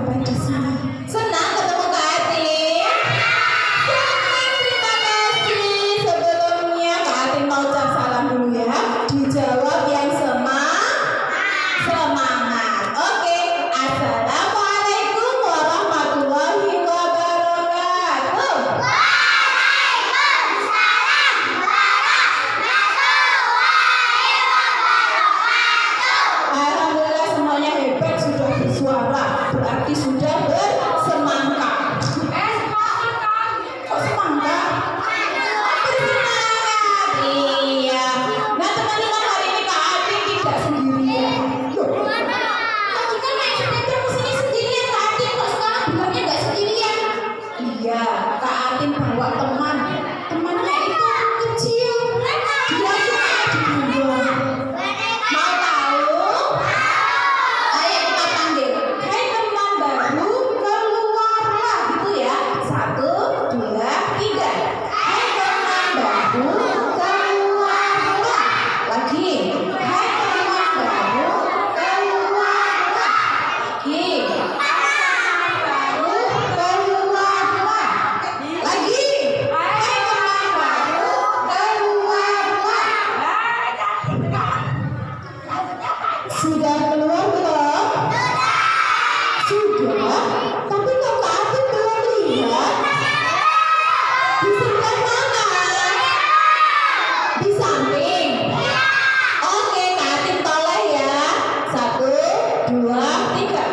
sampai di sini. Senang ketemu Kak Atin? Senang, terima kasih. Sebelumnya Kak Atin mau ucap salam dulu ya. Dijawab yang semangat. Oke, Assalamualaikum warahmatullahi wabarakatuh. Alhamdulillah semuanya hebat, sudah bersuara, berarti sudah bersemangat. Kok semangat? Bersemangat. Iya. Nah teman-teman, hari ini Kak Atin tidak sendirian. Loh, tadi kan naik sepeda kesini sendirian Kak Atin, kok sekarang bilangnya nggak sendirian? Iya, Kak Atin bawa teman. Temannya itu kecil. Dia suka digendong. Mau tahu? Ayo kita panggil. Hai teman baru, keluarlah gitu ya. 1, 2, 3. Hai teman baru, keluarlah. Lagi. Hai teman baru, keluarlah. Lagi. Hai teman baru, keluarlah. Lagi. Hai teman baru, keluarlah. Sudah keluar belum? Sudah. Tapi kok Kak Atin belum lihat? Di sebelah mana? Di samping. Oke, Kak Atin toleh ya. 1, 2, 3.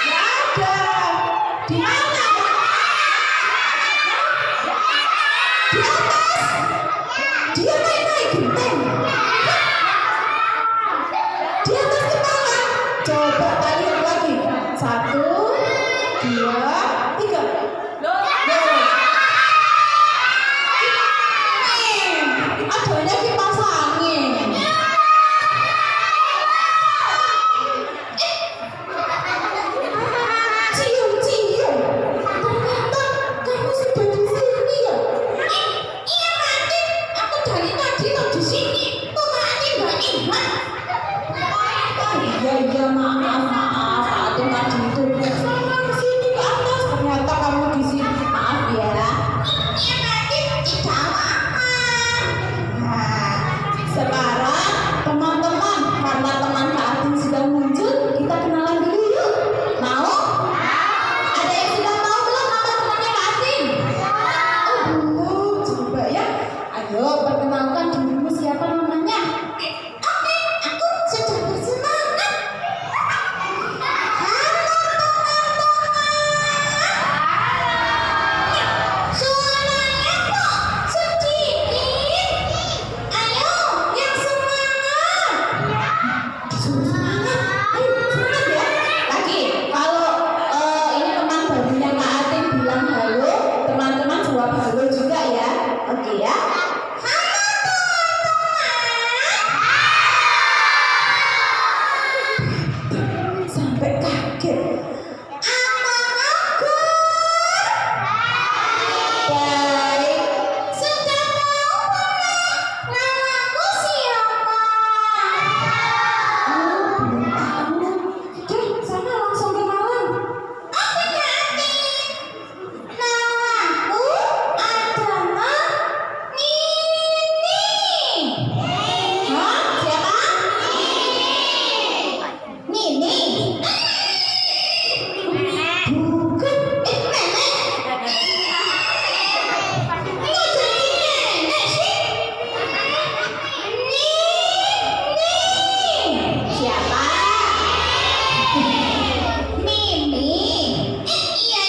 Nggak ada. Di mana? Di atas. Dia naik genteng. Di atas kepala. Coba kita lihat lagi. 1, 2, 3. Adanya kipas angin. Cium-cium. Ternyata kamu sudah di sini ya? Iya Kak Atin, aku dari tadi tuh di sini. Kok Kak Atin nggak ingat? Iya maaf. Kak Atin tadi itu sama ke sini ke atas. Ternyata kamu di sini. Maaf ya. Iya Kak Atin, tidak apa-apa. Nah, sekarang teman-teman, karena teman Kak Atin sudah muncul, kita kenalan dulu yuk. Mau? Ada yang sudah tahu belum nama temannya Kak Atin? Oh belum, coba ya. Ayo perkenalkan dirimu, siapa namanya? Oke, aku sudah bersemangat. Halo teman-teman. Suaranya kok sedikit? Ayo, yang semangat. Semangat. Ayo, semangat ya. Lagi, kalau ini teman barunya Kak Atin bilang halo, teman-teman jawab halo juga ya. Oke ya. Halo teman-teman. Sampai kaget. Apa kabar? Baik. Sudah tahu belum namaku siapa? Belum tahu. Oke, sana langsung kenalan. Oke Kak Atin. Namaku adalah Nini. Hah? Siapa? Nini. Bukan. Nenek. Kok jadi nenek sih? Nini. Siapa? Mimi. Iya.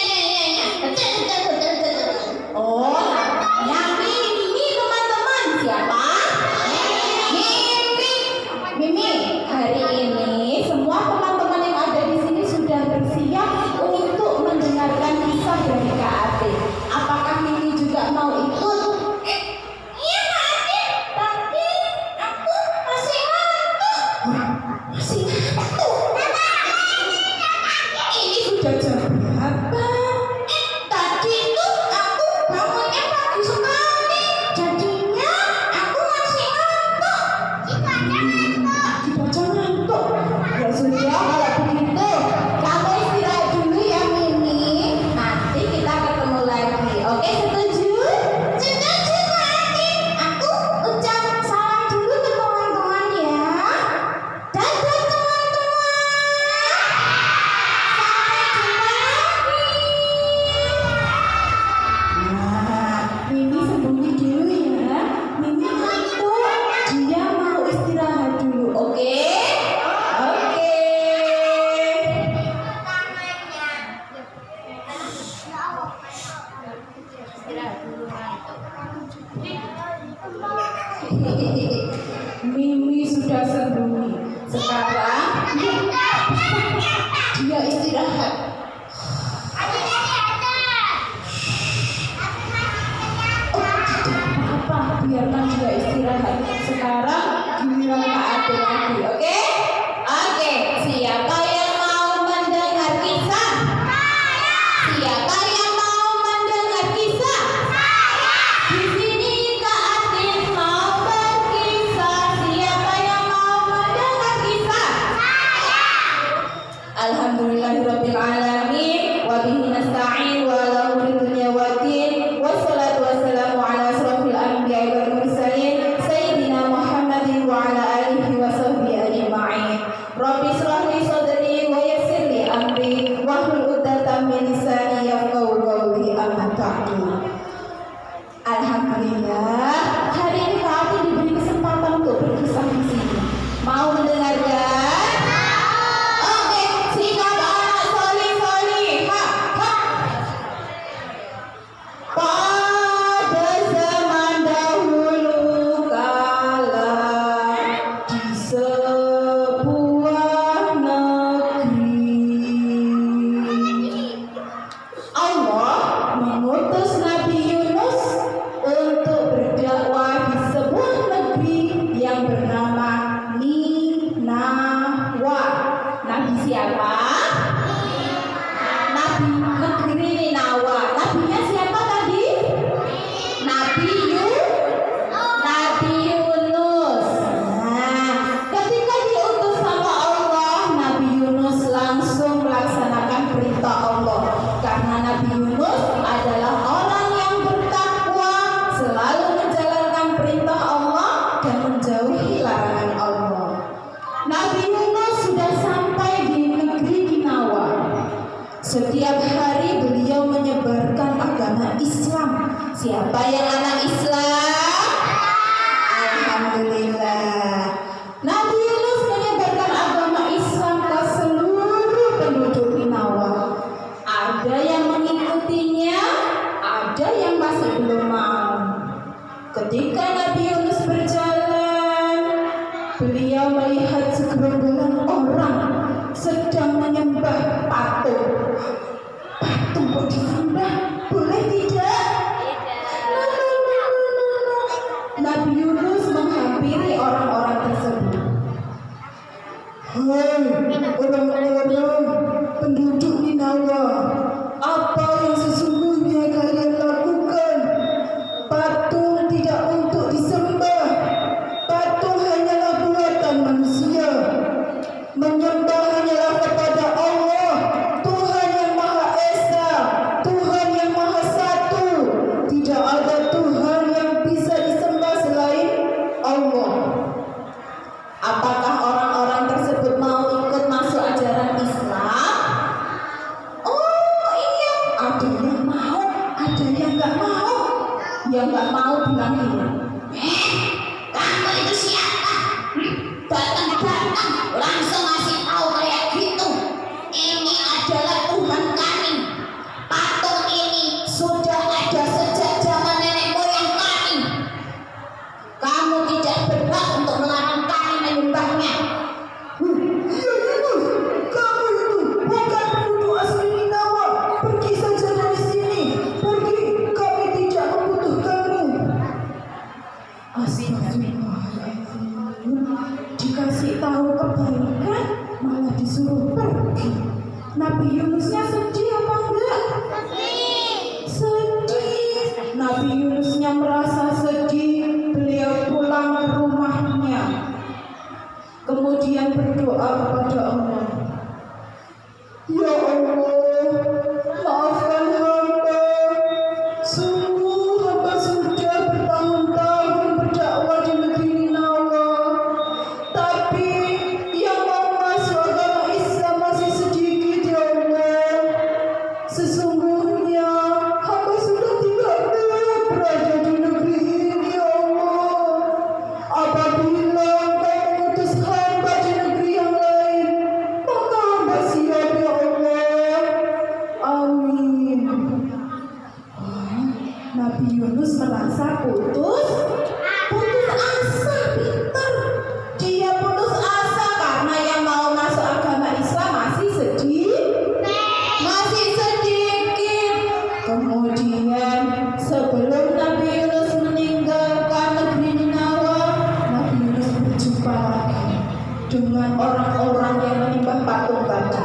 Betul. Oh, namanya Mimi teman-teman. Siapa? Mimi. Hari ini semua teman-teman yang ada di sini sudah bersiap untuk mendengarkan kisah dari Kak Atin. Apakah Mimi juga mau ikut? Iya Kak Atin, tapi aku masih ngantuk. Masih ngantuk? Ini sudah jam berapa? Tadi itu aku bangunnya pagi sekali. Jadinya aku masih ngantuk. Dibaca ngantuk. Ya sudah, istirahat. Sekarang giliran Kak Ade lagi, oke? Oke, siapa yang mau mendengar kisah? Siapa yang mau mendengar kisah? Di sini Kak Ade mau berkisah. Siapa yang mau mendengar kisah? Alhamdulillahirabbil alamin wa bihi nasta'in wa ala umuri dunya waddin wassalatu wassalamu ala asrofil anbiya'i wal mursalin sayyidina Muhammadin wa ala alihi wa sahbihi ajma'in. Rabbi shrah li sadri wa yassir li amri wahlul 'uqdatam min lisani yafqahu qawli. Amma ba'du. Alhamdulillah, hari ini Kak Ade diberi kesempatan untuk berkisah di sini. Mau mendengarkan? Pada zaman dahulu kala di sebuah negeri, Allah mengutus Nabi Yunus untuk berdakwah di sebuah negeri yang bernama Ninawa. Nabi siapa? Nabi negeri Ninawa. Nabinya siapa tadi? Nabi Yunus. Nah, ketika diutus sama Allah, Nabi Yunus langsung melaksanakan perintah Allah. Karena Nabi Yunus adalah orang yang bertakwa, selalu menjalankan perintah Allah dan menjauhi larangan Allah. Nabi Yunus sudah sampai di negeri Ninawa. Setiap hari beliau menyebarkan agama Islam. Siapa yang anak Islam? Alhamdulillah. Nabi Yunus menyebarkan agama Islam ke seluruh penduduk Ninawa. Ada yang mengikutinya, ada yang masih belum mau. Ketika Nabi Yunus berjalan, beliau melihat segerombolan orang sedang menyembah patung. Patung kok disembah? Boleh tidak? Nabi Yunus menghampiri orang-orang tersebut. Hai orang-orang penduduk Ninawa, apa yang sesungguhnya kalian lakukan? Patung tidak untuk disembah. Patung hanyalah buatan manusia. Menyembah hanyalah kepada Allah, Tuhan yang Maha Esa, Tuhan yang Maha Satu. Tidak ada Tuhan yang bisa disembah selain Allah. Apakah orang-orang tersebut mau ikut masuk ajaran Islam? Oh iya, ada yang mau, ada yang nggak mau. Yang nggak mau bilang ini, kamu itu siapa? Datang-datang langsung ngasih tahu kayak gitu. Ini adalah Tuhan kami. Patung ini sudah ada sejak zaman nenek moyang kami. Kamu tidak berhak untuk melarang kami menyembahnya. Iya Yunus, kamu itu bukan penduduk asli Ninawa. Pergi saja dari sini. Pergi, kami tidak membutuhkanmu. Astagfirullahaladzim. Dikasih tahu kebaikan malah disuruh pergi. Nabi Yunusnya sedih apa enggak? Sedih. Nabi Yunusnya merasa sedih. Beliau pulang ke rumahnya, kemudian berdoa kepada Allah. Ya Allah, maafkan hamba. Sungguh hamba sudah bertahun-tahun berdakwah di negeri Ninawa, tapi yang mau masuk agama Islam masih sedikit ya Allah. Sesungguhnya hamba sudah tidak kuat berada di negeri ini ya Allah. Apabila Engkau mengutus hamba di negeri yang lain, orang-orang yang menyembah patung tadi.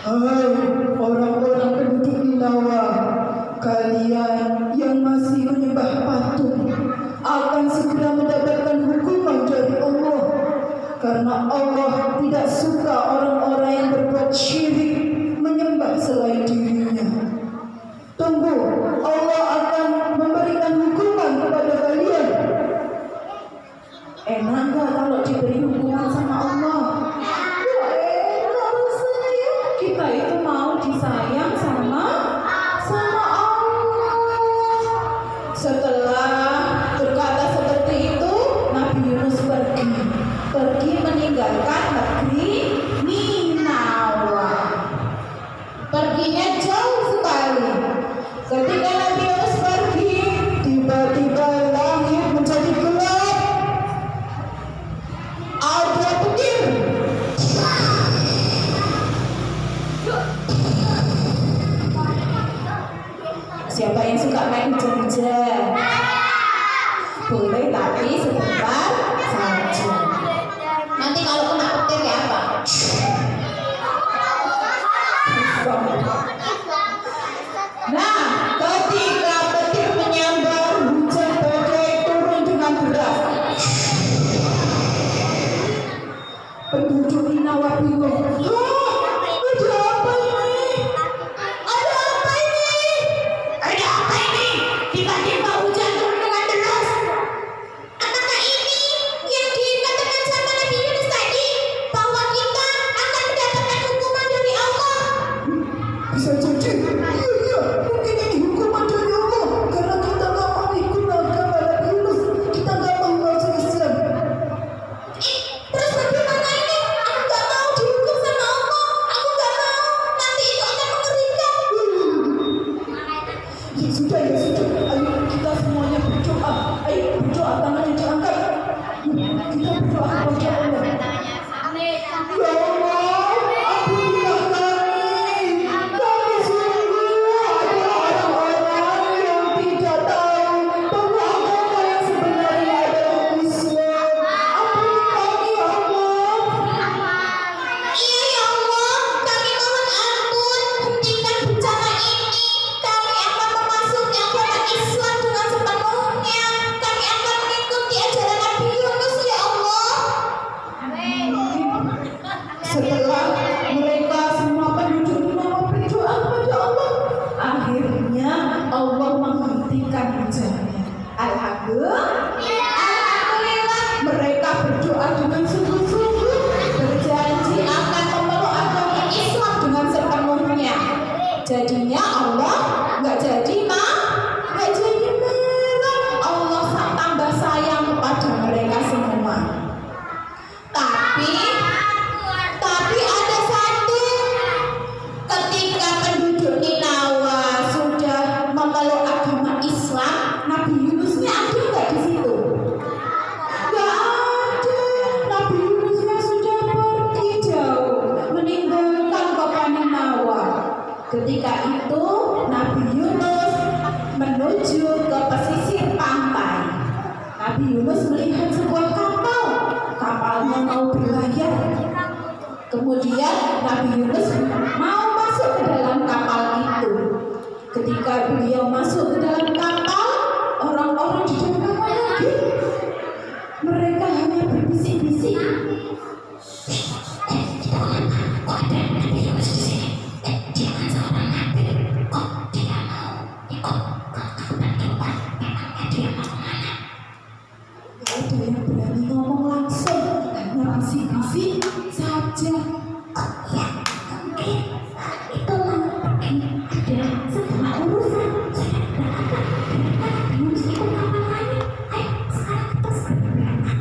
Hai orang-orang penduduk Ninawa, kalian yang masih menyembah patung akan segera mendapatkan hukuman dari Allah, karena Allah tidak suka orang-orang yang berbuat syirik menyembah selain dirinya. Tunggu, Allah akan memberikan hukuman kepada kalian. Enak nggak kalau diberi hukuman sama Allah? Ya enak rasanya. Kita itu mau disayang sama Allah. Setelah berkata seperti itu, Nabi Yunus pergi meninggalkan negeri Ninawa. Perginya jauh sekali. Ketika Nabi Yunus pergi, tiba-tiba langit menjadi gelap. Ada petir. Siapa yang suka main hujan-hujan? Boleh, tapi sebentar saja. Nanti kalau kena petir ya apa? Nah, ketika petir menyambar, hujan badai turun dengan deras. Penduduk Ninawa bingung. Ada apa ini? Ada apa ini? Ada apa ini? Tiba-tiba hujan turun dengan deras. Apakah ini yang dikatakan sama Nabi Yunus tadi, bahwa kita akan mendapatkan hukuman dari Allah? Bisa jadi, iya, mungkin ini hukuman dari Allah karena kita nggak mau ikut agama Nabi Yunus, kita nggak mau masuk Islam. Terus bagaimana ini? Aku gak mau dihukum sama Allah. Aku gak mau. Nanti itu akan mengerikan. Ya sudah, ayo kita semuanya berdoa. Ayo berdoa, tangannya diangkat. Kita berdoa kepada Allah. Ya Allah, ampunilah kami. Kami sungguh adalah orang-orang yang tidak tahu bahwa agama yang sebenarnya adalah Islam. Ampuni kami, ya Allah. Iya ya Allah, kami mohon ampun. Hentikan bencana ini. Kami akan memasuki agama Islam dengan sepenuhnya. Kami akan mengikuti ajaran Nabi Yunus ya Allah. Setelah mereka semua penduduk Ninawa berdoa kepada Allah, Akhirnya Allah menghentikan hujannya. Alhamdulillah, mereka berdoa dengan sungguh-sungguh, berjanji akan memeluk agama Islam dengan sepenuhnya. Jadinya Allah nggak jadi marah. Allah tambah sayang kepada mereka semua. Tapi ada satu. Ketika penduduk Ninawa sudah memeluk agama Islam, Nabi Yunusnya ada nggak di situ? Nggak ada. Nabi Yunusnya sudah pergi jauh, meninggalkan kota Ninawa. Ketika itu Nabi Yunus menuju ke pesisir pantai. Nabi Yunus melihat sebuah kapalnya mau berlayar. Kemudian Nabi Yunus mau masuk ke dalam kapal itu. Ketika beliau masuk ke dalam kapal, orang-orang di dalam kapal lagi. Mereka hanya berbisik-bisik. Kok ada Nabi Yunus di sini? Dia kan seorang nabi. Kok dia mau ikut ke kapal kita? Memangnya dia mau kemana? Gak ada yang berani ngomong langsung, hanya bisik-bisik saja. Ya, mungkin itu mungkin ada sebuah urusan. Sudah berkata, Nabi Yunus ikut kapal lain. Ayo, sekarang kita segera berangkat.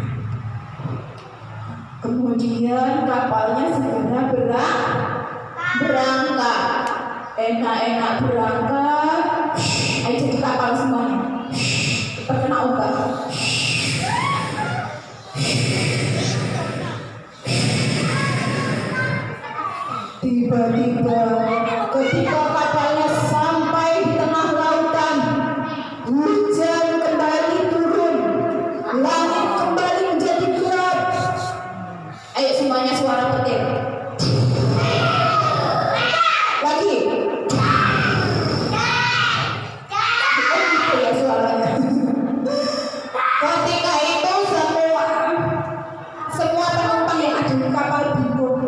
Kemudian kapalnya segera berangkat. Enak-enak berangkat. Ayo jadi kapal semuanya. Terkena ombak. tiba-tiba ketika kapalnya sampai di tengah lautan, hujan kembali turun, langit kembali menjadi gelap. Ayo semuanya suara petir. Lagi. Oh, ya suaranya. Ketika itu semua penumpang yang ada di kapal bingung.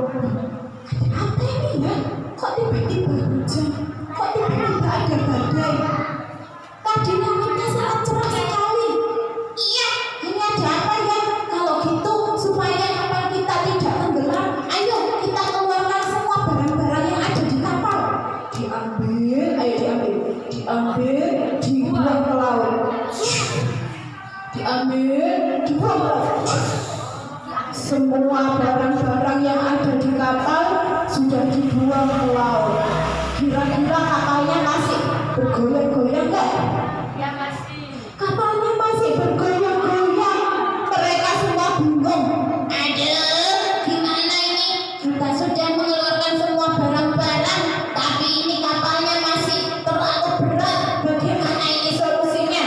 Apa ini ya? Kok tiba-tiba hujan? Kok tiba-tiba ada badai? Tadi langitnya sangat cerah sekali. Iya, ini ada apa ya? Kalau gitu supaya kapal kita tidak tenggelam, ayo kita keluarkan semua barang-barang yang ada di kapal. Diambil, ayo diambil, dibuang ke laut. Diambil, dibuang ke laut. Semua barang-barang yang ada di kapal sudah dibuang ke laut. Kira-kira kapalnya masih bergoyang-goyang nggak? Ya masih. Kapalnya masih bergoyang-goyang. Mereka semua bingung. Aduh, gimana ini? Kita sudah mengeluarkan semua barang-barang, tapi ini kapalnya masih terlalu berat. Bagaimana ini solusinya?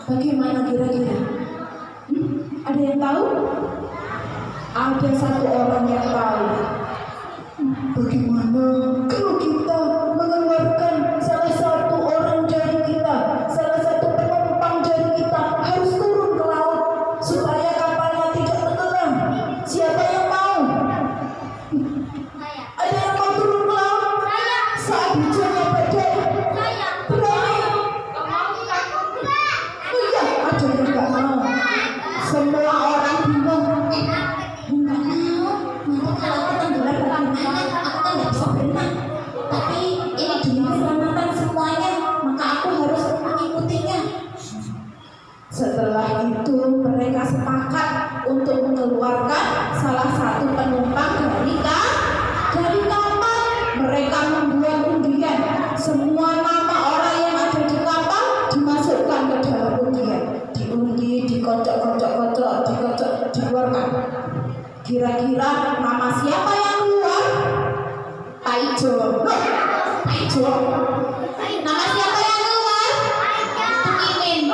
Bagaimana kira-kira? Ada yang tahu? Ada satu orang yang tahu. Bagaimana kalau kita mengeluarkan salah satu orang dari kita, salah satu penumpang dari kita harus turun ke laut supaya kapalnya tidak tenggelam? Siapa yang mau? Ada yang mau turun ke laut? Saat hujannya badai? Berani? Oh iya, ada yang nggak mau. Semua orang bingung. Enggak mau. Nanti kalau aku tenggelam bagaimana? Aku kan nggak bisa berenang. Tapi ini demi keselamatan semuanya, maka aku harus mengikutinya. Setelah itu mereka sepakat untuk mengeluarkan salah satu penumpang dari kapal. Mereka membuat undian. Semua nama orang yang ada di kapal dimasukkan ke dalam undian. Diundi, dikocok-kocok, dikeluarkan. Kira-kira nama siapa yang keluar? Pak Ijo. Pak Ijo. Nama siapa yang keluar? Imin.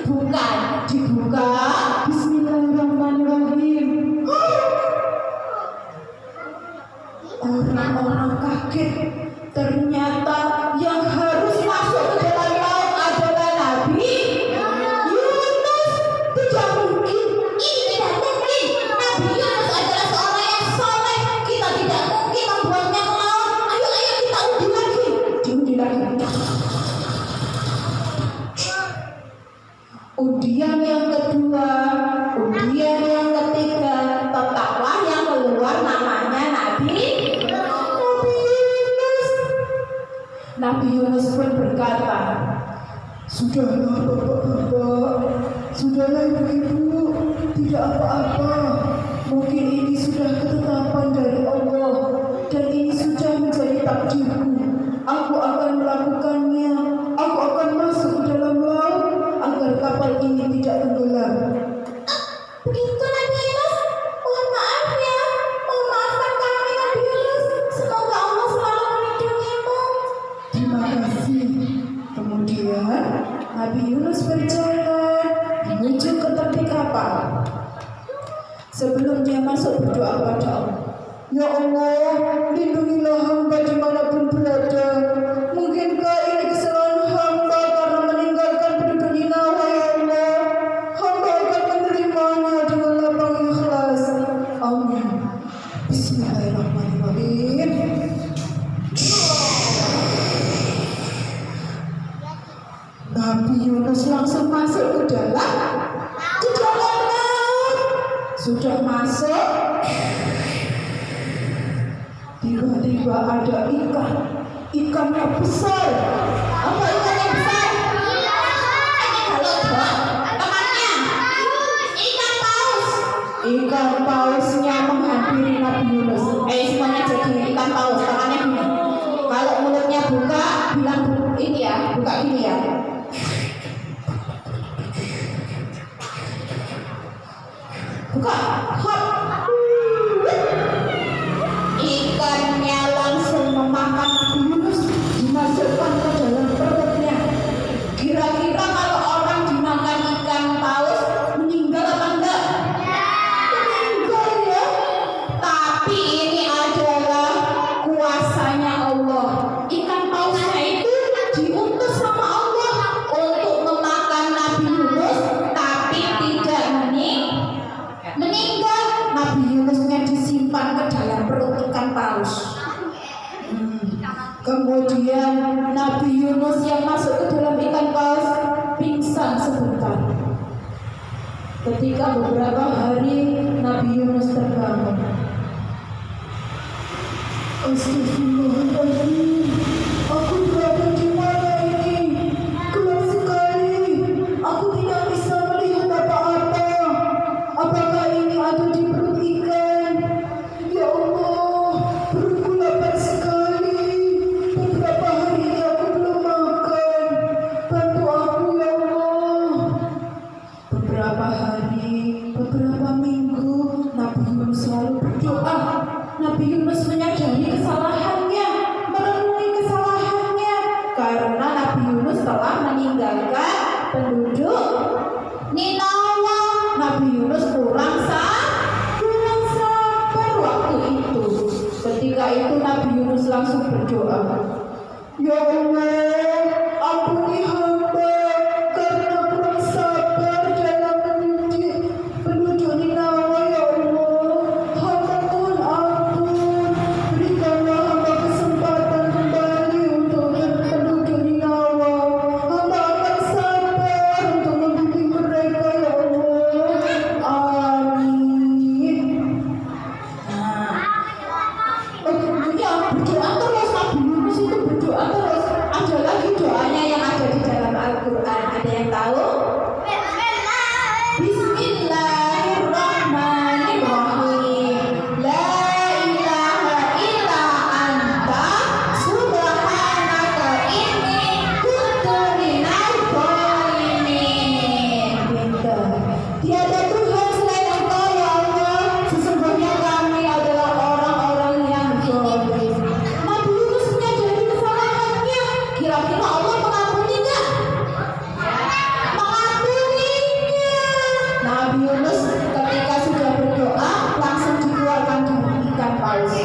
Bukan, dibuka. Bismillahirrahmanirrahim. Orang-orang kaget. Ternyata yang harus masuk ke dalam laut adalah Nabi Yunus. Tidak mungkin. Ini tidak mungkin. Nabi Yunus adalah seorang yang soleh. Kita tidak mungkin membuangnya ke laut. Ayo kita undi lagi. Diundi lagi. Undian yang kedua, undian yang ketiga, tetaplah yang keluar namanya Nabi Yunus. Nabi Yunus pun berkata, "Sudahlah bapak-bapak, sudahlah ibu-ibu, tidak apa-apa. Mungkin ini sudah ketetapan dari Allah dan ini sudah menjadi takdirku. Aku akan melakukannya. Aku akan masuk ke dalam laut agar kapal ini tidak tenggelam." Begitu Nabi Yunus? Mohon maaf ya, mohon maafkan kami Nabi Yunus. Semoga Allah selalu melindungimu. Terima kasih. Kemudian Nabi Yunus berjalan menuju ke tepi kapal. Sebelum dia masuk berdoa kepada Allah, "Ya Allah, lindungilah hamba dimanapun berada. Mungkinkah ini kesalahan hamba karena meninggalkan penduduk Ninawa, ya Allah. Hamba akan menerimanya dengan lapang ikhlas. Amin. Bismillahirrahmanirrahim." Nabi Yunus langsung masuk ke dalam laut. Sudah masuk, tiba-tiba ada ikan yang besar. Apa ikan yang besar? Halo dok, temannya ikan paus. Ikan pausnya menghampiri Nabi Yunus. Semuanya jadi ikan paus. Tangannya gini. Kalau mulutnya buka, bilang ini ya, buka gini ya. Buka, hop. Ikannya langsung memakan Nabi Yunus, dimasukkan ke dalam perutnya. Kira-kira kalau orang dimakan ikan paus meninggal apa enggak? Nabi Yunusnya disimpan ke dalam perut ikan paus. Kemudian Nabi Yunus yang masuk ke dalam ikan paus pingsan sebentar. Ketika beberapa hari Nabi Yunus terbangun. Astagfirullahaladzim, aku berada di mana ini? Gelap sekali, aku tidak bisa melihat apa-apa. Apakah ini ada di perut ikan? Ya Allah, perutku lapar sekali. Beberapa hari ini aku belum makan. Bantu aku ya Allah. Beberapa hari, beberapa minggu Nabi Yunus selalu berdoa. Nabi Yunus menyadari kesalahannya, merenungi kesalahannya, karena Nabi Yunus telah meninggalkan penduduk Ninawa. Nabi Yunus kurang sabar waktu itu. Ketika itu Nabi Yunus langsung berdoa, Ya Allah, ampuni hamba karena kurang sabar dalam mendidik penduduk Ninawa ya Allah. Hamba mohon ampun, berikanlah hamba kesempatan kembali untuk penduduk Ninawa. Hamba akan sabar untuk mendidik mereka ya Allah. Amin. Ya berdoa terus. Nabi Yunus itu berdoa terus. Ada lagi doanya yang ada di dalam Al-Quran. Ada yang tahu? Bismillahirrahmanirrahim. La ilaha illa anta subhanaka inni kuntu minadh dhalimin. Tiada Tuhan selain Engkau ya Allah. Sesungguhnya kami adalah orang-orang yang zalim. Nabi Yunus menyadari kesalahannya. Kira-kira Allah mengampuni nggak? Mengampuninya. Nabi Yunus ketika sudah berdoa langsung dikeluarkan dari ikan paus.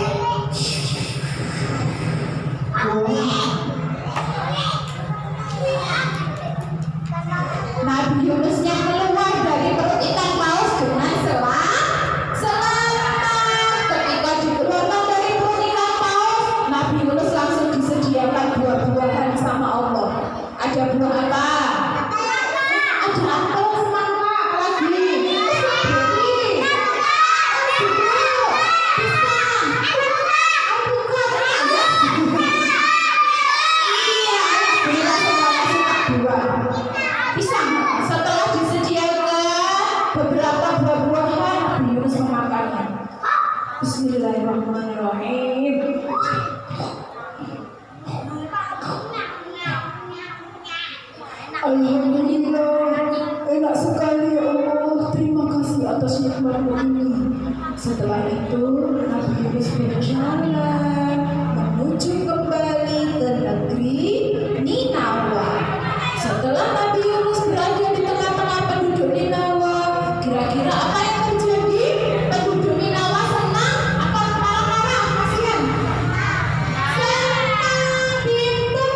Nabi Yunusnya keluar dari perut ikan paus dengan selamat. Ketika dikeluarkan dari perut ikan paus, Nabi Yunus langsung disediakan buah-buahan sama Allah. Ada buah apa? Ada apel, semangka, lagi strawberry, pisang, alpukat. Iya, berilah semuanya suka buah. Pisang. Setelah disediakan beberapa buah-buahan, Nabi Yunus memakannya. Bismillahirrahmanirrahim. Alhamdulillah, enak sekali ya Allah. Terima kasih atas nikmatmu ini. Setelah itu Nabi Yunus berjalan menuju kembali ke negeri Ninawa. Setelah Nabi Yunus berada di tengah-tengah penduduk Ninawa, kira-kira apa yang terjadi? Penduduk Ninawa senang apa marah-marah? Kasihan. Senang, pintar.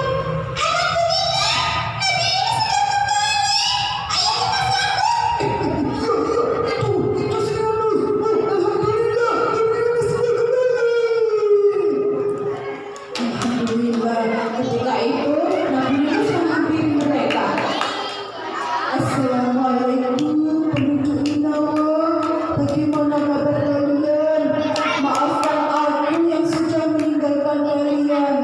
Itu si Yunus. Alhamdulillah, Yunus sudah kembali. Alhamdulillah. Ketika itu Nabi Yunus menghampiri mereka. Assalamualaikum penduduk Ninawa. Bagaimana kabar kalian? Maafkan aku yang sudah meninggalkan kalian.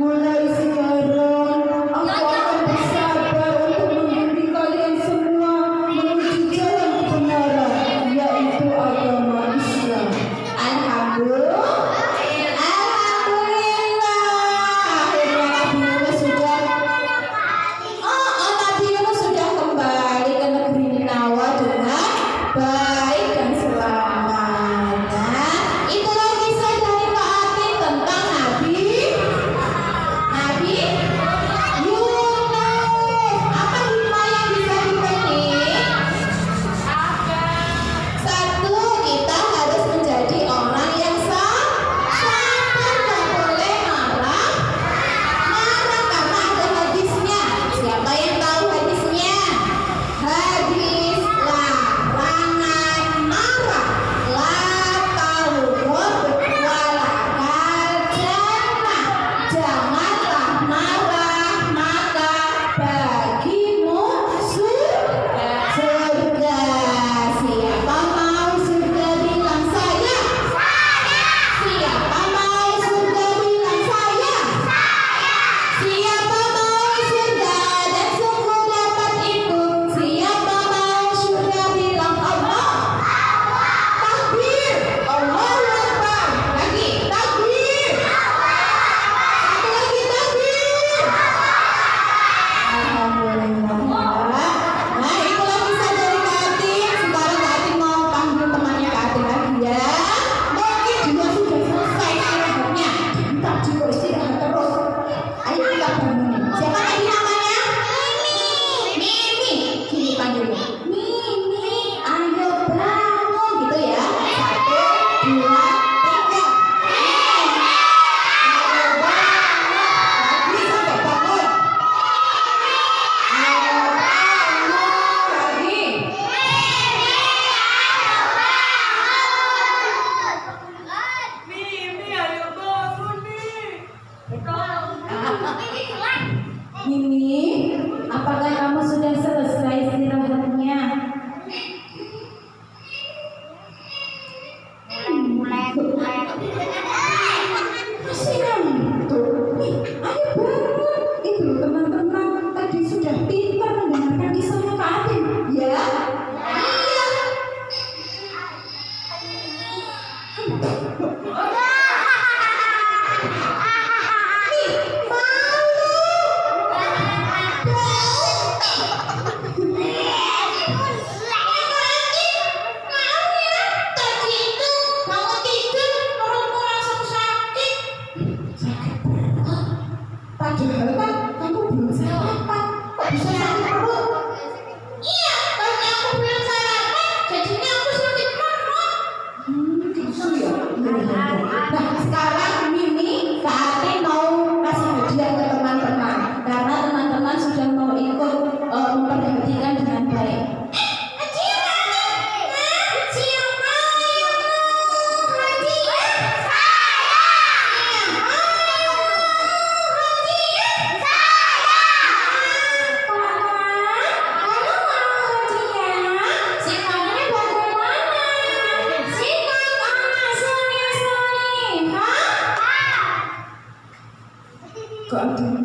Mulai sekarang aku akan bersabar untuk membimbing kalian semua menuju jalan kebenaran, yaitu agama Islam. Alhamdulillah. Akhirnya Nabi Yunus sudah Nabi Yunus sudah kembali ke negeri Ninawa dengan baik dan selamat. Padahal kan kamu belum sarapan, kok bisa sakit perut? Iya, karena aku belum sarapan, jadinya aku sakit perut. Gitu ya. Nah, sekarang Mimi, Kak Ati mau kasih hadiah ke teman-teman karena teman-teman sudah mau ikut memperhatikan dengan baik. Kak Ati